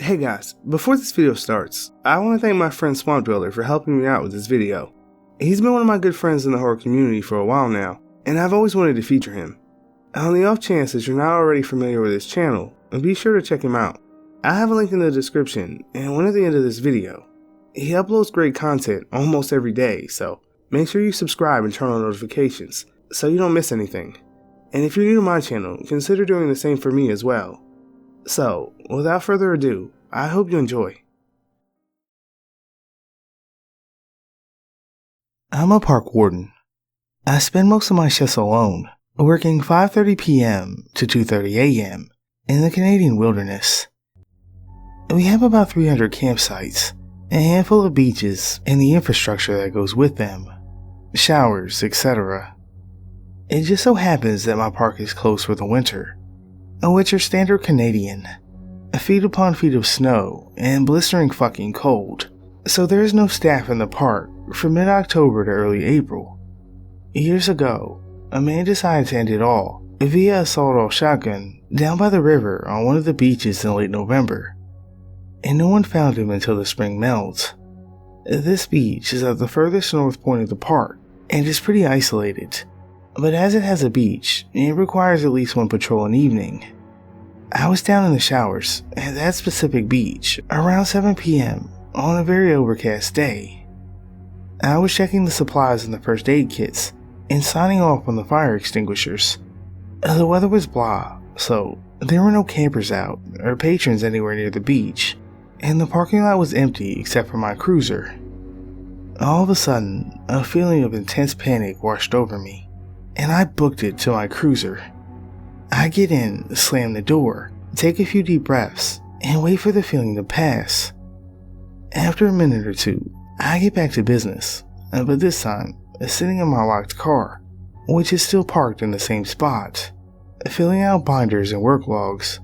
Hey guys, before this video starts, I want to thank my friend Swamp Dweller for helping me out with this video. He's been one of my good friends in the horror community for a while now, and I've always wanted to feature him. On the off chance that you're not already familiar with his channel, be sure to check him out. I have a link in the description and one at the end of this video. He uploads great content almost every day, so make sure you subscribe and turn on notifications so you don't miss anything. And if you're new to my channel, consider doing the same for me as well. So, without further ado, I hope you enjoy. I'm a park warden. I spend most of my shifts alone, working 5:30 p.m. to 2:30 a.m. in the Canadian wilderness. We have about 300 campsites, a handful of beaches, and the infrastructure that goes with them, showers, etc. It just so happens that my park is closed for the winter, which are standard Canadian, feet upon feet of snow and blistering fucking cold, so there is no staff in the park from mid-October to early April. Years ago, a man decided to end it all via a sawed-off shotgun down by the river on one of the beaches in late November, and no one found him until the spring melts. This beach is at the furthest north point of the park and is pretty isolated, but as it has a beach, it requires at least one patrol an evening. I was down in the showers at that specific beach around 7 p.m. on a very overcast day. I was checking the supplies and the first aid kits and signing off on the fire extinguishers. The weather was blah, so there were no campers out or patrons anywhere near the beach, and the parking lot was empty except for my cruiser. All of a sudden, a feeling of intense panic washed over me, and I booked it to my cruiser. I get in, slam the door, take a few deep breaths, and wait for the feeling to pass. After a minute or two, I get back to business, but this time, sitting in my locked car, which is still parked in the same spot, filling out binders and work logs.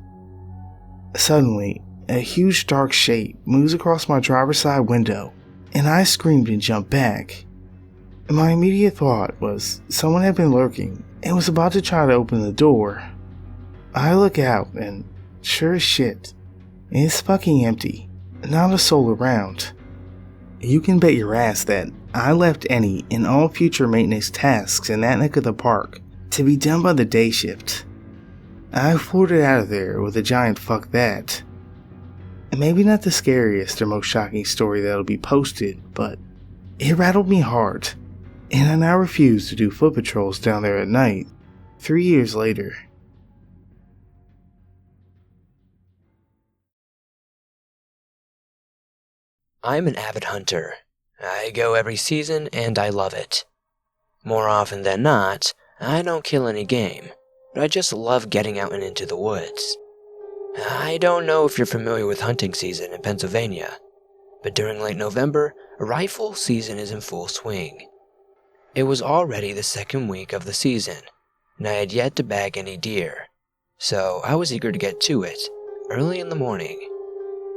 Suddenly, a huge dark shape moves across my driver's side window, and I screamed and jumped back. My immediate thought was someone had been lurking and was about to try to open the door. I look out and, sure as shit, it's fucking empty, not a soul around. You can bet your ass that I left any and all future maintenance tasks in that neck of the park to be done by the day shift. I floated out of there with a giant fuck that. Maybe not the scariest or most shocking story that'll be posted, but it rattled me hard, and I now refuse to do foot patrols down there at night, 3 years later. I'm an avid hunter. I go every season and I love it. More often than not, I don't kill any game, but I just love getting out and into the woods. I don't know if you're familiar with hunting season in Pennsylvania, but during late November, rifle season is in full swing. It was already the second week of the season, and I had yet to bag any deer, so I was eager to get to it, early in the morning,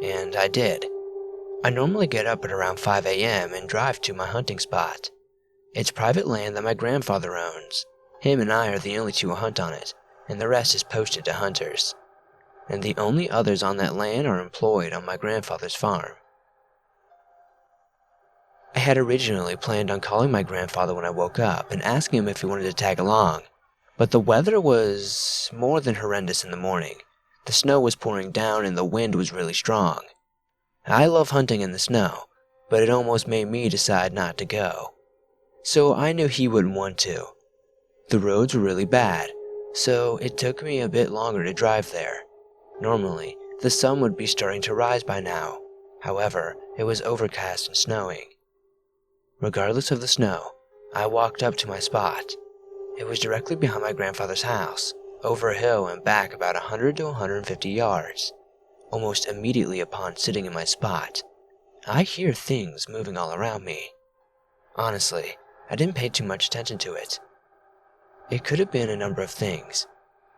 and I did. I normally get up at around 5 a.m. and drive to my hunting spot. It's private land that my grandfather owns. Him and I are the only two who hunt on it, and the rest is posted to hunters. And the only others on that land are employed on my grandfather's farm. I had originally planned on calling my grandfather when I woke up and asking him if he wanted to tag along, but the weather was more than horrendous in the morning. The snow was pouring down and the wind was really strong. I love hunting in the snow, but it almost made me decide not to go. So I knew he wouldn't want to. The roads were really bad, so it took me a bit longer to drive there. Normally, the sun would be starting to rise by now. However, it was overcast and snowing. Regardless of the snow, I walked up to my spot. It was directly behind my grandfather's house, over a hill and back about 100 to 150 yards. Almost immediately upon sitting in my spot, I hear things moving all around me. Honestly, I didn't pay too much attention to it. It could have been a number of things,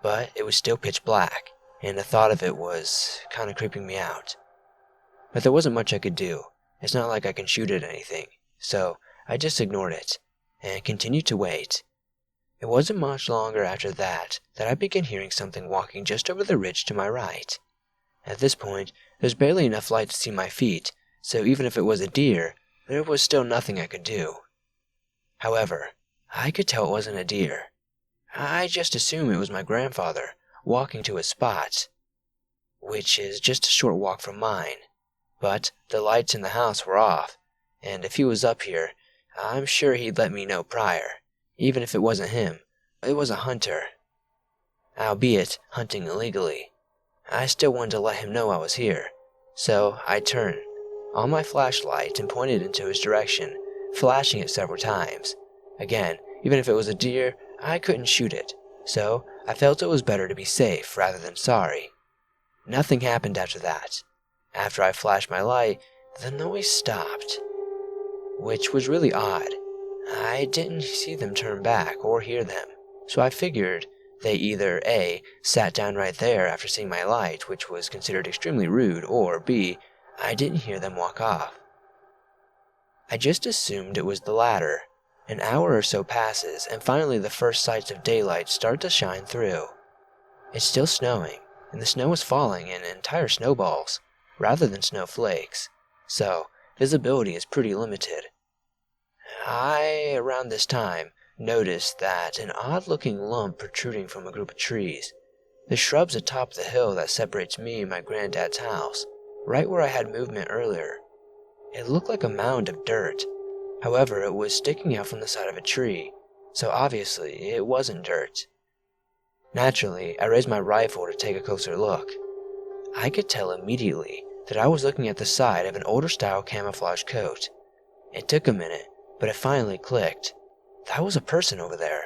but it was still pitch black, and the thought of it was kind of creeping me out. But there wasn't much I could do. It's not like I can shoot at anything, so I just ignored it, and continued to wait. It wasn't much longer after that I began hearing something walking just over the ridge to my right. At this point, There's barely enough light to see my feet, so even if it was a deer, there was still nothing I could do. However, I could tell it wasn't a deer. I just assumed it was my grandfather walking to his spot, which is just a short walk from mine. But the lights in the house were off, and if he was up here, I'm sure he'd let me know prior. Even if it wasn't him, it was a hunter. Albeit hunting illegally. I still wanted to let him know I was here, so I turned on my flashlight and pointed into his direction, flashing it several times. Again, even if it was a deer, I couldn't shoot it, so I felt it was better to be safe rather than sorry. Nothing happened after that. After I flashed my light, the noise stopped, which was really odd. I didn't see them turn back or hear them, so I figured they either A, sat down right there after seeing my light, which was considered extremely rude, or B, I didn't hear them walk off. I just assumed it was the latter. An hour or so passes, and finally the first sights of daylight start to shine through. It's still snowing, and the snow is falling in entire snowballs, rather than snowflakes, so visibility is pretty limited. I, around this time, noticed that an odd-looking lump protruding from a group of trees. The shrubs atop the hill that separates me and my granddad's house, right where I had movement earlier. It looked like a mound of dirt. However, it was sticking out from the side of a tree, so obviously it wasn't dirt. Naturally, I raised my rifle to take a closer look. I could tell immediately that I was looking at the side of an older-style camouflage coat. It took a minute, but it finally clicked. That was a person over there.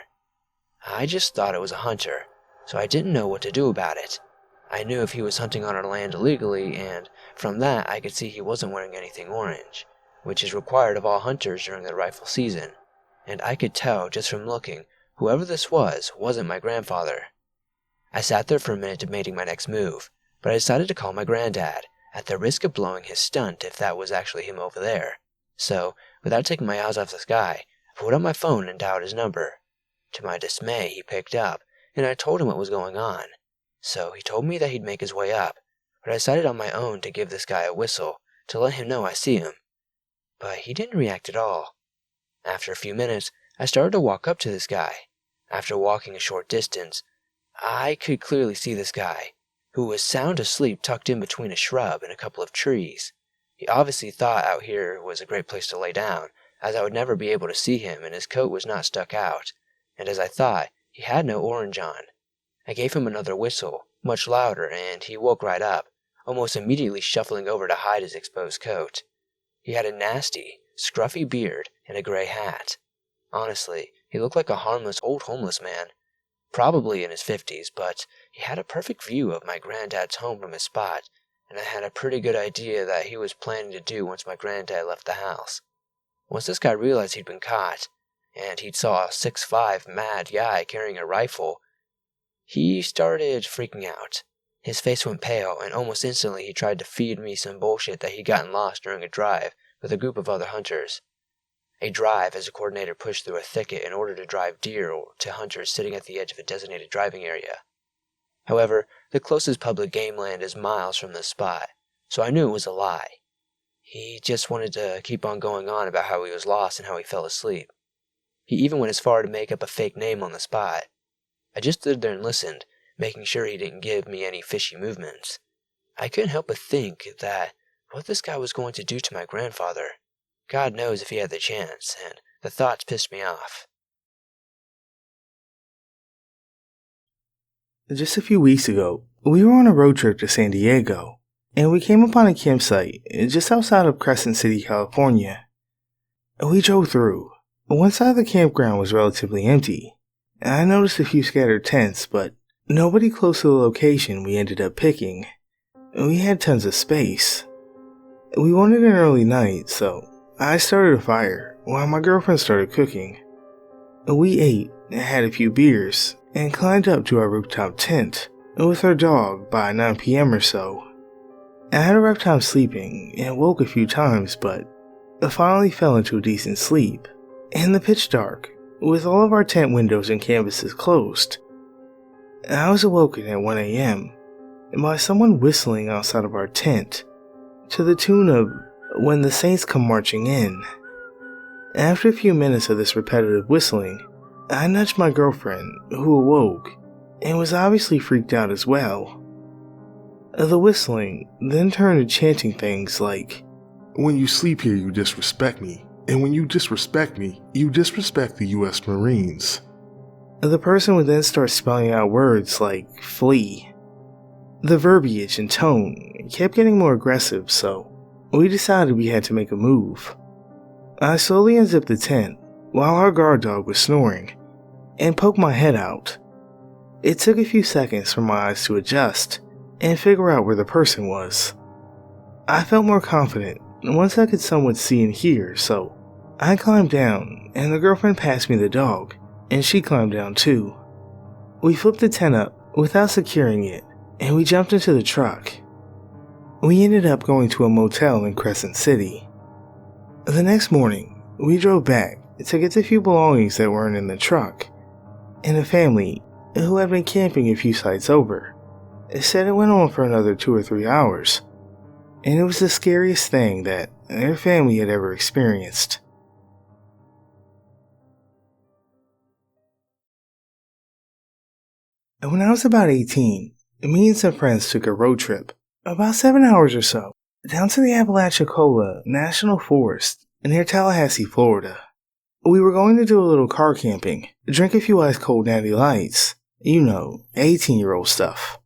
I just thought it was a hunter, so I didn't know what to do about it. I knew if he was hunting on our land illegally, and from that I could see he wasn't wearing anything orange, which is required of all hunters during the rifle season, and I could tell just from looking whoever this wasn't my grandfather. I sat there for a minute debating my next move, but I decided to call my granddad, at the risk of blowing his stunt if that was actually him over there. So, without taking my eyes off the sky, I pulled out my phone and dialed his number. To my dismay, he picked up, and I told him what was going on. So he told me that he'd make his way up, but I decided on my own to give this guy a whistle to let him know I see him. But he didn't react at all. After a few minutes, I started to walk up to this guy. After walking a short distance, I could clearly see this guy, who was sound asleep tucked in between a shrub and a couple of trees. He obviously thought out here was a great place to lay down, as I would never be able to see him and his coat was not stuck out, and as I thought, he had no orange on. I gave him another whistle, much louder, and he woke right up, almost immediately shuffling over to hide his exposed coat. He had a nasty, scruffy beard and a gray hat. Honestly, he looked like a harmless old homeless man, probably in his 50s, but he had a perfect view of my granddad's home from his spot, and I had a pretty good idea that he was planning to do once my granddad left the house. Once this guy realized he'd been caught, and he saw a 6'5" mad guy carrying a rifle, he started freaking out. His face went pale, and almost instantly he tried to feed me some bullshit that he'd gotten lost during a drive with a group of other hunters. A drive as a coordinator pushed through a thicket in order to drive deer to hunters sitting at the edge of a designated driving area. However, the closest public game land is miles from this spot, so I knew it was a lie. He just wanted to keep on going on about how he was lost and how he fell asleep. He even went as far to make up a fake name on the spot. I just stood there and listened, making sure he didn't give me any fishy movements. I couldn't help but think that what this guy was going to do to my grandfather, God knows if he had the chance, and the thoughts pissed me off. Just a few weeks ago, we were on a road trip to San Diego, and we came upon a campsite just outside of Crescent City, California. We drove through. One side of the campground was relatively empty. I noticed a few scattered tents, but nobody close to the location we ended up picking. We had tons of space. We wanted an early night, so I started a fire while my girlfriend started cooking. We ate, had a few beers, and climbed up to our rooftop tent with our dog by 9 p.m. or so. I had a rough time sleeping and woke a few times, but I finally fell into a decent sleep in the pitch dark with all of our tent windows and canvases closed. I was awoken at 1 a.m. by someone whistling outside of our tent, to the tune of "When the Saints Come Marching In." After a few minutes of this repetitive whistling, I nudged my girlfriend, who awoke, and was obviously freaked out as well. The whistling then turned to chanting things like, "When you sleep here, you disrespect me. And when you disrespect me, you disrespect the U.S. Marines." The person would then start spelling out words like flee. The verbiage and tone kept getting more aggressive, so we decided we had to make a move. I slowly unzipped the tent while our guard dog was snoring and poked my head out. It took a few seconds for my eyes to adjust and figure out where the person was. I felt more confident once I could somewhat see and hear, so I climbed down and the girlfriend passed me the dog and she climbed down too. We flipped the tent up without securing it and we jumped into the truck. We ended up going to a motel in Crescent City. The next morning, we drove back to get the few belongings that weren't in the truck, and a family who had been camping a few sites over said it went on for another 2 or 3 hours, and it was the scariest thing that their family had ever experienced. When I was about 18, me and some friends took a road trip, about 7 hours or so, down to the Apalachicola National Forest near Tallahassee, Florida. We were going to do a little car camping, drink a few ice-cold natty lights, 18-year-old stuff.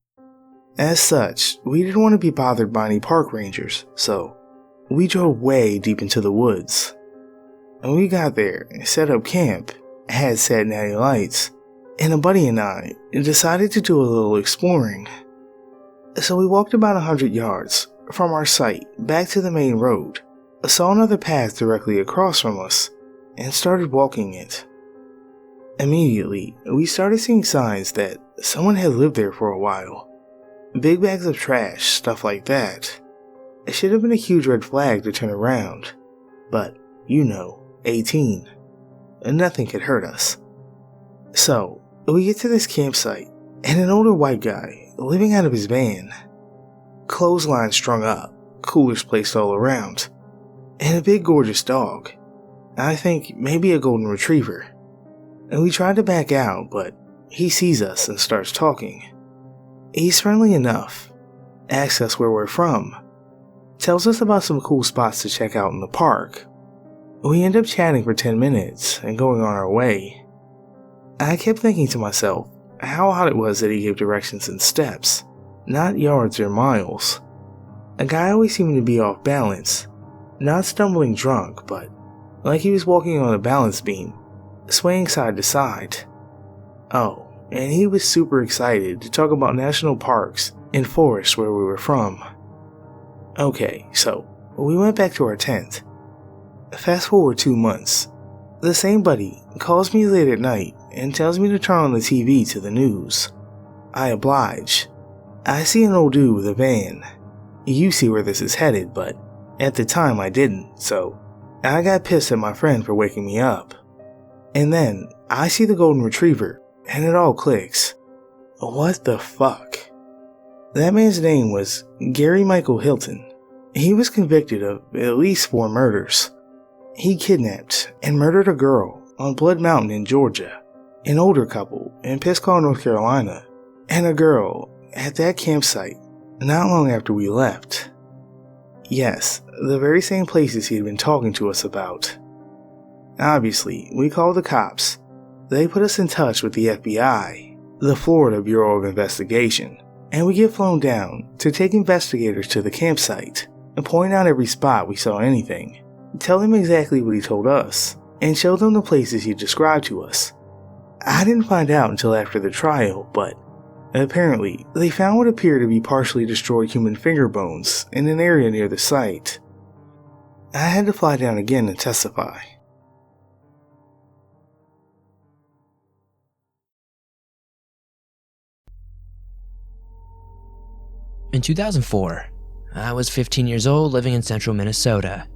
As such, we didn't want to be bothered by any park rangers, so we drove way deep into the woods. When we got there, set up camp, had set natty lights, and a buddy and I decided to do a little exploring. So we walked about 100 yards from our site back to the main road, saw another path directly across from us, and started walking it. Immediately, we started seeing signs that someone had lived there for a while. Big bags of trash, stuff like that. It should have been a huge red flag to turn around, but, 18. And nothing could hurt us. So, we get to this campsite, and an older white guy living out of his van. Clotheslines strung up, coolers placed all around, and a big gorgeous dog. I think maybe a golden retriever. And we tried to back out, but he sees us and starts talking. He's friendly enough, asks us where we're from, tells us about some cool spots to check out in the park. We end up chatting for 10 minutes and going on our way. I kept thinking to myself how odd it was that he gave directions in steps, not yards or miles. A guy always seemed to be off balance, not stumbling drunk, but like he was walking on a balance beam, swaying side to side. Oh, and he was super excited to talk about national parks and forests where we were from. Okay, so we went back to our tent. Fast forward 2 months. The same buddy calls me late at night and tells me to turn on the TV to the news. I oblige. I see an old dude with a van. You see where this is headed, but at the time I didn't, so I got pissed at my friend for waking me up. And then I see the golden retriever, and it all clicks. What the fuck? That man's name was Gary Michael Hilton. He was convicted of at least 4 murders. He kidnapped and murdered a girl on Blood Mountain in Georgia, an older couple in Piscataway, North Carolina, and a girl at that campsite not long after we left. Yes, the very same places he had been talking to us about. Obviously, we called the cops. They put us in touch with the FBI, the Florida Bureau of Investigation, and we get flown down to take investigators to the campsite and point out every spot we saw anything, tell them exactly what he told us, and show them the places he described to us. I didn't find out until after the trial, but apparently they found what appeared to be partially destroyed human finger bones in an area near the site. I had to fly down again and testify. In 2004, I was 15 years old living in central Minnesota.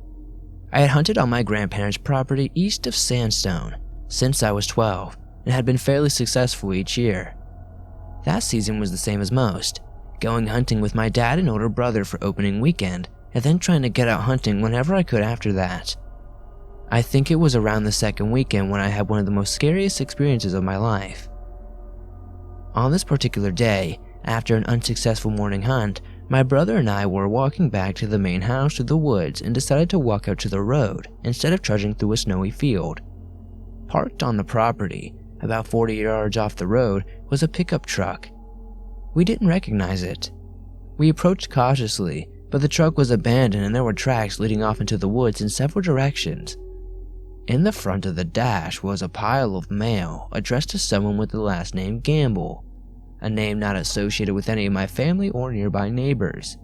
I had hunted on my grandparents' property east of Sandstone since I was 12 and had been fairly successful each year. That season was the same as most, going hunting with my dad and older brother for opening weekend, and then trying to get out hunting whenever I could after that. I think it was around the second weekend when I had one of the most scariest experiences of my life. On this particular day, after an unsuccessful morning hunt, my brother and I were walking back to the main house through the woods and decided to walk out to the road instead of trudging through a snowy field. Parked on the property, about 40 yards off the road, was a pickup truck. We didn't recognize it. We approached cautiously, but the truck was abandoned and there were tracks leading off into the woods in several directions. In the front of the dash was a pile of mail addressed to someone with the last name Gamble, a name not associated with any of my family or nearby neighbors.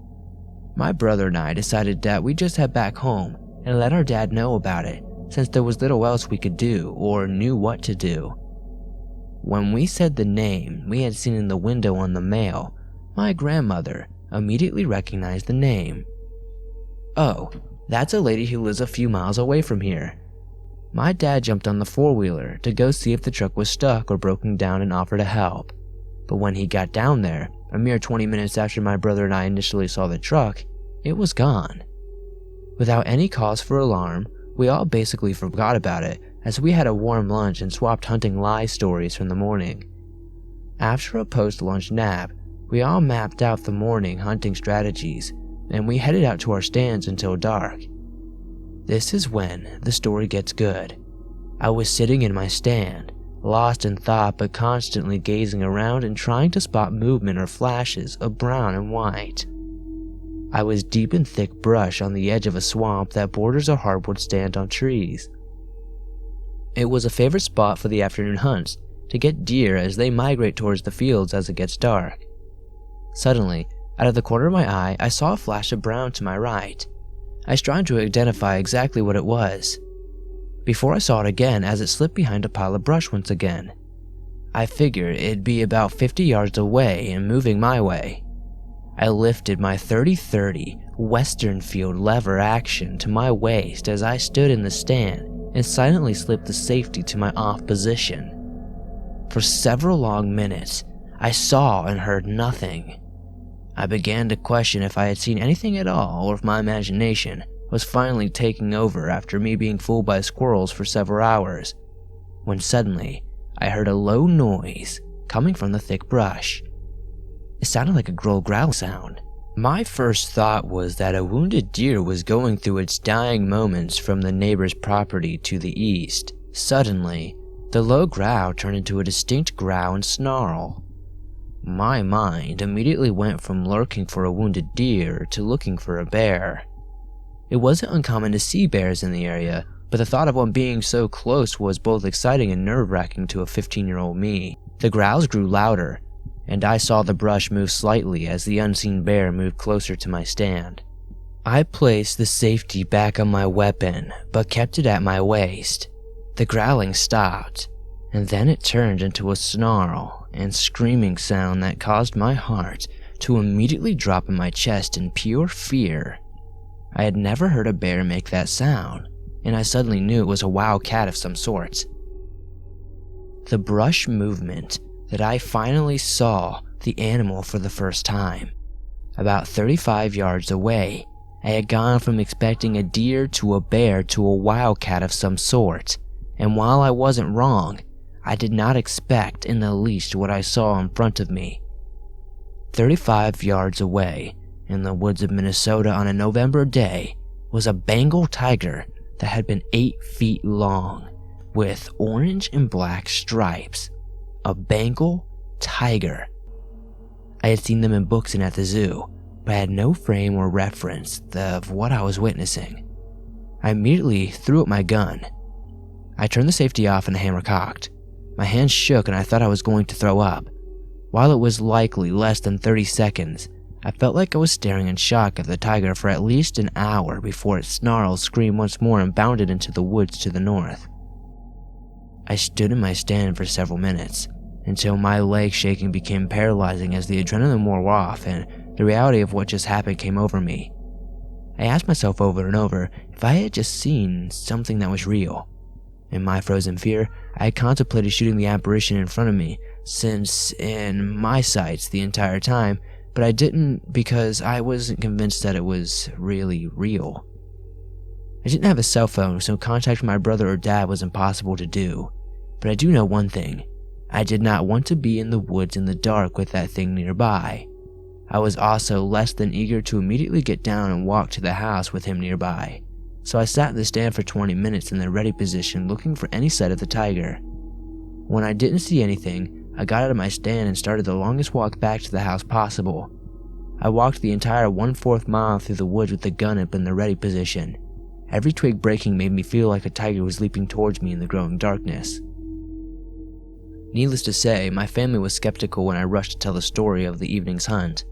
My brother and I decided that we'd just head back home and let our dad know about it, since there was little else we could do or knew what to do. When we said the name we had seen in the window on the mail, my grandmother immediately recognized the name. "Oh, that's a lady who lives a few miles away from here." My dad jumped on the four-wheeler to go see if the truck was stuck or broken down and offer to help. But when he got down there, a mere 20 minutes after my brother and I initially saw the truck, it was gone. Without any cause for alarm, we all basically forgot about it as we had a warm lunch and swapped hunting lie stories from the morning. After a post-lunch nap, we all mapped out the morning hunting strategies, and we headed out to our stands until dark. This is when the story gets good. I was sitting in my stand, lost in thought but constantly gazing around and trying to spot movement or flashes of brown and white. I was deep in thick brush on the edge of a swamp that borders a hardwood stand on trees. It was a favorite spot for the afternoon hunts to get deer as they migrate towards the fields as it gets dark. Suddenly, out of the corner of my eye, I saw a flash of brown to my right. I strived to identify exactly what it was, before I saw it again as it slipped behind a pile of brush once again. I figured it'd be about 50 yards away and moving my way. I lifted my 30-30 Western Field lever action to my waist as I stood in the stand and silently slipped the safety to my off position. For several long minutes, I saw and heard nothing. I began to question if I had seen anything at all or if my imagination was finally taking over after me being fooled by squirrels for several hours, when suddenly I heard a low noise coming from the thick brush. It sounded like a growl sound. My first thought was that a wounded deer was going through its dying moments from the neighbor's property to the east. Suddenly, the low growl turned into a distinct growl and snarl. My mind immediately went from lurking for a wounded deer to looking for a bear. It wasn't uncommon to see bears in the area, but the thought of one being so close was both exciting and nerve-wracking to a 15-year-old me. The growls grew louder, and I saw the brush move slightly as the unseen bear moved closer to my stand. I placed the safety back on my weapon, but kept it at my waist. The growling stopped, and then it turned into a snarl and screaming sound that caused my heart to immediately drop in my chest in pure fear. I had never heard a bear make that sound, and I suddenly knew it was a wild cat of some sort. The brush movement that I finally saw the animal for the first time. About 35 yards away, I had gone from expecting a deer to a bear to a wildcat of some sort, and while I wasn't wrong, I did not expect in the least what I saw in front of me. 35 yards away, in the woods of Minnesota on a November day, was a Bengal tiger that had been 8 feet long, with orange and black stripes. A Bengal tiger. I had seen them in books and at the zoo, but I had no frame or reference of what I was witnessing. I immediately threw up my gun. I turned the safety off and the hammer cocked. My hands shook and I thought I was going to throw up. While it was likely less than 30 seconds, I felt like I was staring in shock at the tiger for at least an hour before it snarled, screamed once more, and bounded into the woods to the north. I stood in my stand for several minutes, until my leg shaking became paralyzing as the adrenaline wore off and the reality of what just happened came over me. I asked myself over and over if I had just seen something that was real. In my frozen fear, I had contemplated shooting the apparition in front of me, since in my sights the entire time, but I didn't because I wasn't convinced that it was really real. I didn't have a cell phone, so contacting my brother or dad was impossible to do. But I do know one thing. I did not want to be in the woods in the dark with that thing nearby. I was also less than eager to immediately get down and walk to the house with him nearby. So I sat in the stand for 20 minutes in the ready position looking for any sight of the tiger. When I didn't see anything, I got out of my stand and started the longest walk back to the house possible. I walked the entire 1/4 mile through the woods with the gun up in the ready position. Every twig breaking made me feel like a tiger was leaping towards me in the growing darkness. Needless to say, my family was skeptical when I rushed to tell the story of the evening's hunt.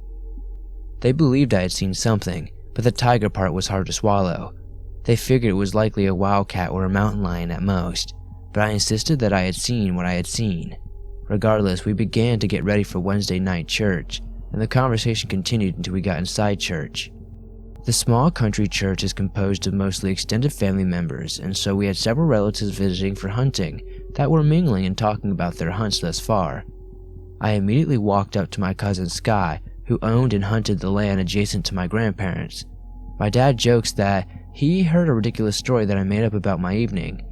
They believed I had seen something, but the tiger part was hard to swallow. They figured it was likely a wildcat or a mountain lion at most, but I insisted that I had seen what I had seen. Regardless, we began to get ready for Wednesday night church, and the conversation continued until we got inside church. The small country church is composed of mostly extended family members, and so we had several relatives visiting for hunting that were mingling and talking about their hunts thus far. I immediately walked up to my cousin Sky, who owned and hunted the land adjacent to my grandparents. My dad jokes that he heard a ridiculous story that I made up about my evening.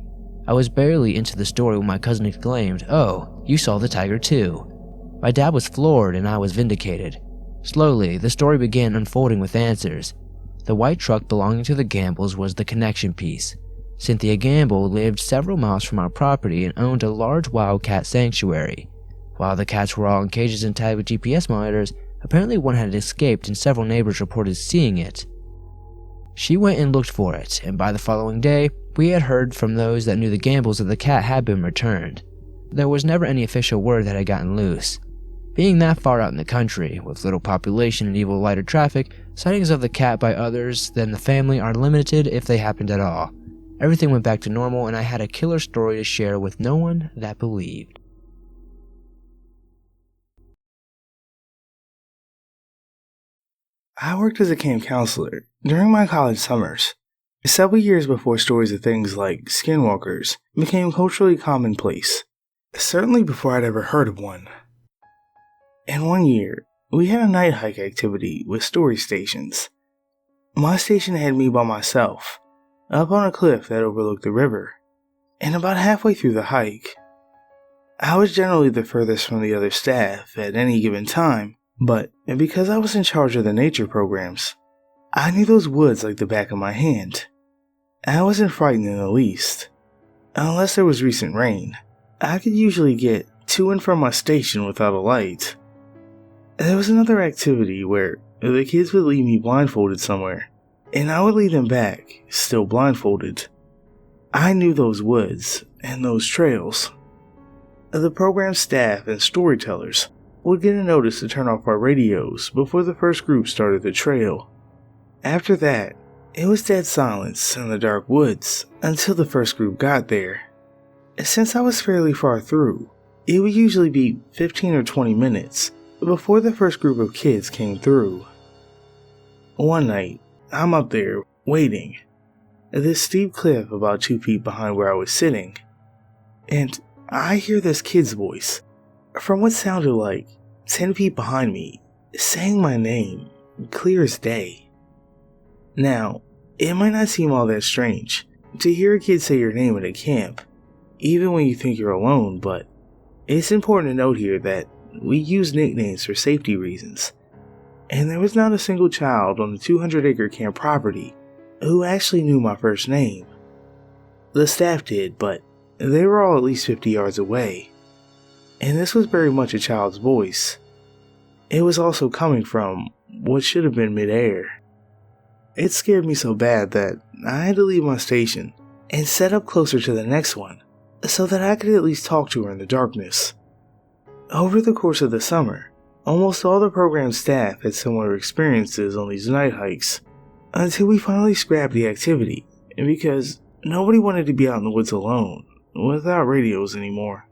I was barely into the story when my cousin exclaimed, "Oh, you saw the tiger too." My dad was floored and I was vindicated. Slowly, the story began unfolding with answers. The white truck belonging to the Gambles was the connection piece. Cynthia Gamble lived several miles from our property and owned a large wildcat sanctuary. While the cats were all in cages and tagged with GPS monitors, apparently one had escaped and several neighbors reported seeing it. She went and looked for it, and by the following day, we had heard from those that knew the Gambles that the cat had been returned. There was never any official word that had gotten loose. Being that far out in the country, with little population and evil lighter traffic, sightings of the cat by others than the family are limited if they happened at all. Everything went back to normal and I had a killer story to share with no one that believed. I worked as a camp counselor during my college summers, several years before stories of things like skinwalkers became culturally commonplace, certainly before I'd ever heard of one. And one year, we had a night hike activity with story stations. My station had me by myself, up on a cliff that overlooked the river, and about halfway through the hike. I was generally the furthest from the other staff at any given time, but because I was in charge of the nature programs, I knew those woods like the back of my hand. I wasn't frightened in the least. Unless there was recent rain, I could usually get to and from my station without a light. There was another activity where the kids would leave me blindfolded somewhere, and I would lead them back, still blindfolded. I knew those woods and those trails. The program staff and storytellers would get a notice to turn off our radios before the first group started the trail. After that, it was dead silence in the dark woods until the first group got there. Since I was fairly far through, it would usually be 15 or 20 minutes before the first group of kids came through. One night, I'm up there, waiting, at this steep cliff about 2 feet behind where I was sitting, and I hear this kid's voice, from what sounded like 10 feet behind me, saying my name, clear as day. Now, it might not seem all that strange to hear a kid say your name at a camp, even when you think you're alone, but it's important to note here that we use nicknames for safety reasons, and there was not a single child on the 200-acre camp property who actually knew my first name. The staff did, but they were all at least 50 yards away, and this was very much a child's voice. It was also coming from what should have been midair. It scared me so bad that I had to leave my station and set up closer to the next one so that I could at least talk to her in the darkness. Over the course of the summer, almost all the program staff had similar experiences on these night hikes, until we finally scrapped the activity because nobody wanted to be out in the woods alone without radios anymore.